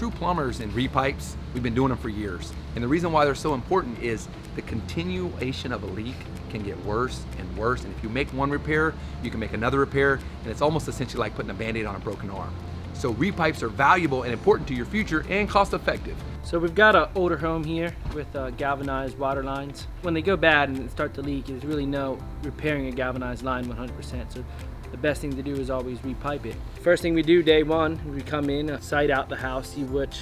True Plumbers and repipes, we've been doing them for years. And the reason why they're so important is the continuation of a leak can get worse and worse. And if you make one repair, you can make another repair. And it's almost essentially like putting a Band-Aid on a broken arm. So repipes are valuable and important to your future and cost effective. So we've got an older home here with galvanized water lines. When they go bad and start to leak, there's really no repairing a galvanized line 100%. So the best thing to do is always repipe it. First thing we do day one, we come in, site out the house, see which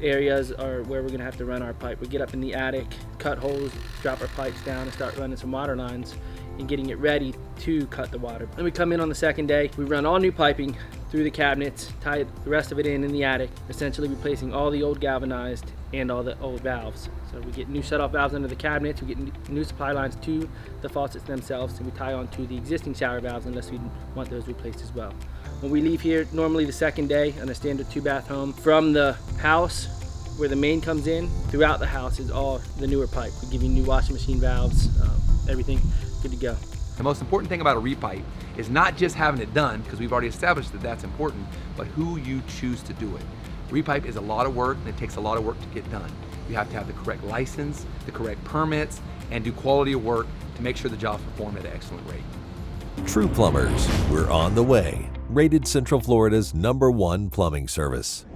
areas are where we're gonna have to run our pipe. We get up in the attic, cut holes, drop our pipes down and start running some water lines and getting it ready to cut the water. Then we come in on the second day, we run all new piping through the cabinets, tie the rest of it in the attic, essentially replacing all the old galvanized and all the old valves. So we get new shutoff valves under the cabinets, we get new supply lines to the faucets themselves, and we tie on to the existing shower valves unless we want those replaced as well. When we leave here, normally the second day on a standard 2-bath home, from the house where the main comes in, throughout the house is all the newer pipe. We give you new washing machine valves, everything good to go. The most important thing about a repipe is not just having it done, because we've already established that that's important, but who you choose to do it. Repipe is a lot of work, and it takes a lot of work to get done. You have to have the correct license, the correct permits, and do quality of work to make sure the job's performed at an excellent rate. True Plumbers, we're on the way. Rated Central Florida's #1 plumbing service.